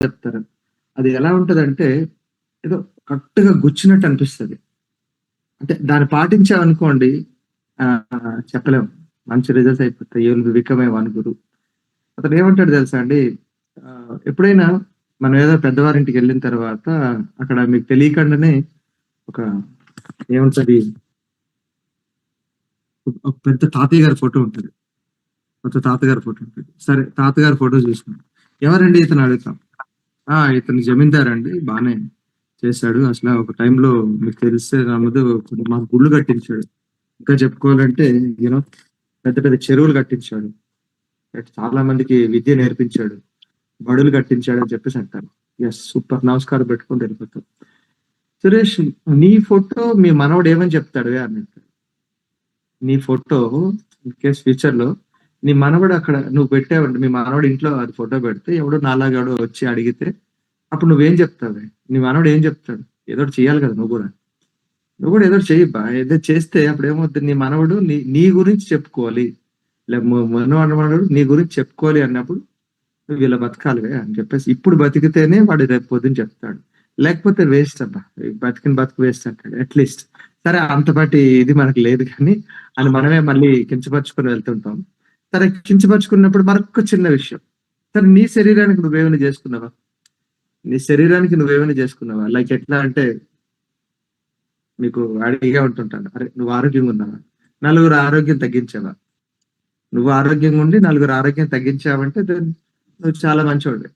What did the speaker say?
చెప్తారు. అది ఎలా ఉంటదంటే ఏదో కరెక్ట్‌గా గుచ్చినట్టు అనిపిస్తది. అంటే దాన్ని పాటించామనుకోండి చెప్పలేం. మంచి రిజల్ట్స్ అయిపోతాయి. You will be become a one guru. అతనేమంటాడో తెలుసా అండి? ఎప్పుడైనా మనం ఏదో పెద్దవారింటికెళ్ళిన తర్వాత అక్కడ మీకు తెలియకుండానే ఒక ఏముంటది? ఒక పెద్ద తాతయ్య గారి ఫోటో ఉంటది. కొత్త తాతగారి ఫోటో ఉంటది. సరే తాతగారి ఫోటో చూసినాం. ఎవరండి ఇతను అడుగుతాం. ఇతను జమీందార్ అండి. బానే చేశాడు. అసల ఒక టైంలో మీకు తెలిస్తే నమ్మదు మాకు గుళ్ళు కట్టించాడు. ఇంకా చెప్పుకోవాలంటే యూనో పెద్ద పెద్ద చెరువులు కట్టించాడు. చాలా మందికి విద్య నేర్పించాడు. బడులు కట్టించాడు అని చెప్పేసి అంటారు. యెస్ సూపర్ నమస్కారం పెట్టుకొని వెళ్ళిపోతాం. సురేష్ నీ ఫోటో మీ మనవడు ఏమని చెప్తాడువే అన్నట్టు. నీ ఫోటో ఇన్ కేస్ ఫ్యూచర్ లో నీ మనవడు అక్కడ నువ్వు పెట్టావంటే మీ మనవడు ఇంట్లో అది ఫోటో పెడితే ఎవడో నాలాగా ఎవడో వచ్చి అడిగితే అప్పుడు నువ్వేం చెప్తావే? నీ మనవడు ఏం చెప్తాడు? ఏదో ఒకటి చేయాలి కదా నువ్వు కూడా. నువ్వు కూడా ఏదో ఒకటి చెయ్యబ్బా. ఏదో చేస్తే అప్పుడు ఏమవుతుంది నీ మనవడు నీ నీ గురించి చెప్పుకోవాలి. మనవడు నీ గురించి చెప్పుకోవాలి అన్నప్పుడు నువ్వు ఇలా బతకాలివే అని చెప్పేసి ఇప్పుడు బతికితేనే వాడు రేపు పొద్దున చెప్తాడు. లేకపోతే వేస్ట్ అబ్బా. బతికిన బతుకు వేస్ట్ అంటాడు. అట్లీస్ట్ సరే అంతపాటి ఇది మనకు లేదు కానీ అని మనమే మళ్ళీ కించపరుచుకొని వెళ్తుంటాం. సరే కించపరుచుకున్నప్పుడు మరొక చిన్న విషయం. సరే నీ శరీరానికి నువ్వేమైనా చేసుకున్నావా? నీ శరీరానికి నువ్వేమైనా చేసుకున్నావా? లైక్ ఎట్లా అంటే మీకు అడిగే ఉంటుంటాను. అరే నువ్వు ఆరోగ్యంగా ఉన్నావా? నలుగురు ఆరోగ్యం తగ్గించావా? నువ్వు ఆరోగ్యంగా ఉండి నలుగురు ఆరోగ్యం తగ్గించావంటే నువ్వు చాలా మంచోడివి.